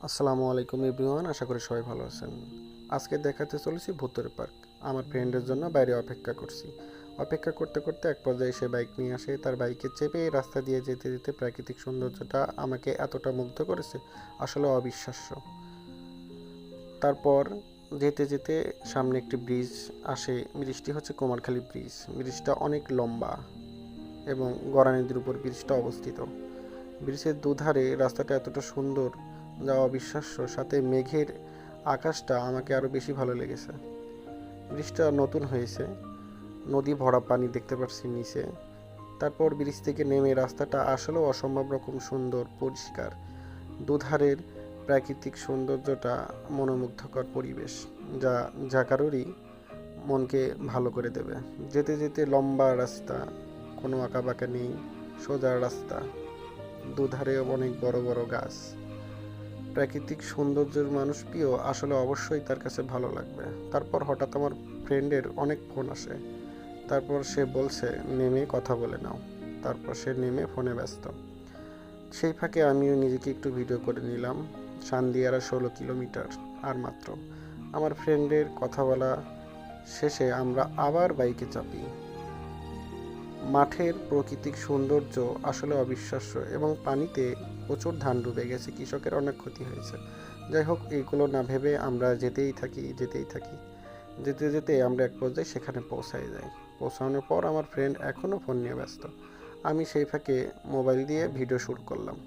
আসসালামু আলাইকুম এভরিওয়ান, আশা করি সবাই ভালো আছেন। আজকে দেখাতে চলেছি ভুতুরে পার্ক। আমার ফ্রেন্ডের জন্য বাইরে অপেক্ষা করছি। অপেক্ষা করতে করতে এক পর্যায়ে সে বাইক নিয়ে আসে। তার বাইকে চেপে এই রাস্তা দিয়ে যেতে যেতে প্রাকৃতিক সৌন্দর্যটা আমাকে এতটা মুগ্ধ করেছে, আসলে অবিশ্বাস্য। তারপর যেতে যেতে সামনে একটি ব্রিজ আসে। ব্রিজটি হচ্ছে কুমারখালী ব্রিজ। ব্রিজটা অনেক লম্বা এবং গড়া নদীর উপর ব্রিজটা অবস্থিত। ব্রিজের দুধারে রাস্তাটা এতটা সুন্দর যা অবিশ্বাস্য, সাথে মেঘের আকাশটা আমাকে আরও বেশি ভালো লেগেছে। ব্রিজটা নতুন হয়েছে, নদী ভরা পানি দেখতে পাচ্ছি নিচে। তারপর ব্রিজ থেকে নেমে রাস্তাটা আসলেও অসম্ভব রকম সুন্দর, পরিষ্কার। দুধারের প্রাকৃতিক সৌন্দর্যটা মনোমুগ্ধকর পরিবেশ, যা যা কারোরই মনকে ভালো করে দেবে। যেতে যেতে লম্বা রাস্তা, কোনো আঁকাবাঁকা নেই, সোজা রাস্তা, দুধারে অনেক বড় বড় গাছ। প্রাকৃতিক সৌন্দর্যের মানুষ প্রিয় আসলে অবশ্যই তার কাছে ভালো লাগবে। তারপর হঠাৎ আমার ফ্রেন্ডের অনেক ফোন আসে। তারপর সে বলছে নেমে কথা বলে নাও। তারপর সে নেমে ফোনে ব্যস্ত। সেই ফাঁকে আমিও নিজেকে একটু ভিডিও করে নিলাম। সান্দিয়ারা 16 কিলোমিটার আর মাত্র। আমার ফ্রেন্ডের কথা বলা শেষে আমরা আবার বাইকে চাপি। মাঠের প্রাকৃতিক সৌন্দর্য আসলে অবিশ্বাস্য এবং পানিতে প্রচুর ধান ডুবে গেছে, কৃষকের অনেক ক্ষতি হয়েছে। যাই হোক, এইগুলো না ভেবে আমরা যেতেই থাকি। যেতে যেতে আমরা এক পর্যায়ে সেখানে পৌঁছাই যাই। পৌঁছানোর পর আমার ফ্রেন্ড এখনও ফোন নিয়ে ব্যস্ত। আমি সেই ফাঁকে মোবাইল দিয়ে ভিডিও শ্যুট করলাম।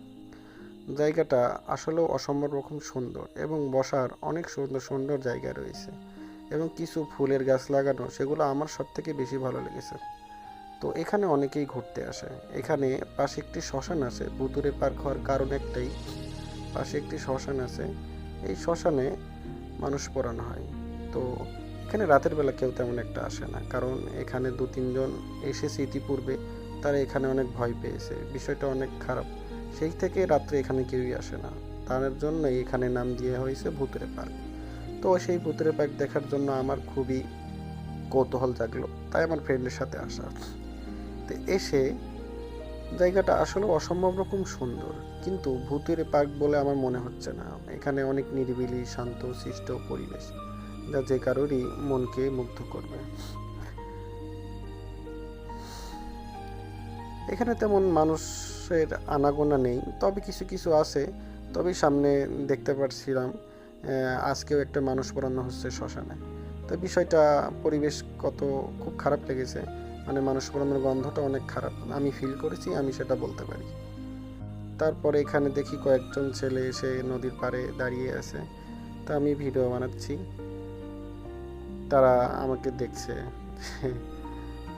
জায়গাটা আসলেও অসম্ভব রকম সুন্দর এবং বসার অনেক সুন্দর সুন্দর জায়গা রয়েছে এবং কিছু ফুলের গাছ লাগানো, সেগুলো আমার সব থেকে বেশি ভালো লেগেছে। তো এখানে অনেকেই ঘুরতে আসে। এখানে পাশে একটি শ্মশান আছে। ভুতুড়ে পার্ক হওয়ার কারণ একটাই, পাশে একটি শ্মশান আছে। এই শ্মশানে মানুষ পোড়ানো হয়। তো এখানে রাতের বেলা কেউ তেমন একটা আসে না, কারণ এখানে 2-3 জন এসেছে ইতিপূর্বে, তারা এখানে অনেক ভয় পেয়েছে। বিষয়টা অনেক খারাপ। সেই থেকে রাত্রে এখানে কেউই আসে না। তার জন্য এখানে নাম দিয়ে হয়েছে ভুতুড়ে পার্ক। তো সেই ভুতুড়ে পার্ক দেখার জন্য আমার খুবই কৌতূহল জাগলো, তাই আমার ফ্রেন্ডের সাথে আসা। তো এসে জায়গাটা আসলে অসম্ভব রকম সুন্দর, কিন্তু ভুতুড়ে পার্ক বলে আমার মনে হচ্ছে না। এখানে অনেক নিরিবিলি, শান্ত শিষ্ট পরিবেশ, যা যে কারোরই মনকে মুগ্ধ করবে। এখানে তেমন মানুষের আনাগোনা নেই, তবে কিছু কিছু আছে। তবে সামনে দেখতে পাচ্ছিলাম আজকেও একটা মানুষ পোড়ানো হচ্ছে শ্মশানে। তো বিষয়টা পরিবেশ খুব খারাপ লেগেছে। মানে মানুষ পোড়ানোর গন্ধটা অনেক খারাপ আমি ফিল করেছি, আমি সেটা বলতে পারি। তারপরে এখানে দেখি কয়েকজন ছেলে এসে নদীর পাড়ে দাঁড়িয়ে আছে। তা আমি ভিডিও বানাচ্ছি, তারা আমাকে দেখছে।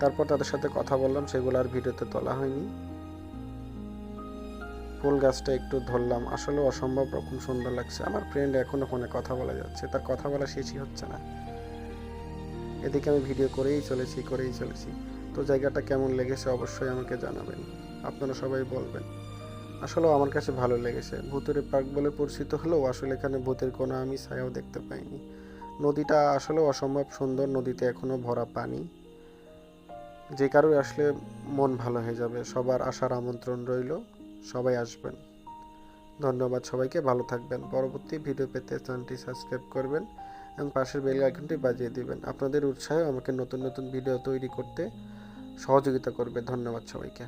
তারপর তাদের সাথে কথা বললাম, সেগুলো আর ভিডিওতে তোলা হয়নি। ফুল গাছটা একটু ধরলাম, আসলে অসম্ভব রকম সুন্দর লাগছে। আমার ফ্রেন্ড এখনো ফোনে কথা বলা যাচ্ছে, তার কথা বলা শেষই হচ্ছে না। এদিকে আমি ভিডিও করেই চলেছি। তো জায়গাটা কেমন লেগেছে অবশ্যই আমাকে জানাবেন, আপনারা সবাই বলবেন। আসলেও আমার কাছে ভালো লেগেছে। ভূতের পার্ক বলে পরিচিত হলেও আসলে এখানে ভূতের কোনো আমি ছায়াও দেখতে পাইনি। নদীটা আসলে অসম্ভব সুন্দর, নদীতে এখনো ভরা পানি, যে কারোর আসলে মন ভালো হয়ে যাবে। সবার আসার আমন্ত্রণ রইল, সবাই আসবেন। ধন্যবাদ সবাইকে, ভালো থাকবেন। পরবর্তী ভিডিও পেতে চ্যানেলটি সাবস্ক্রাইব করবেন এবং পাশের বেল আইকনটি বাজিয়ে দিবেন। আপনাদের উৎসাহ আমাকে নতুন নতুন ভিডিও তৈরি করতে সহযোগিতা করবে। ধন্যবাদ সবাইকে।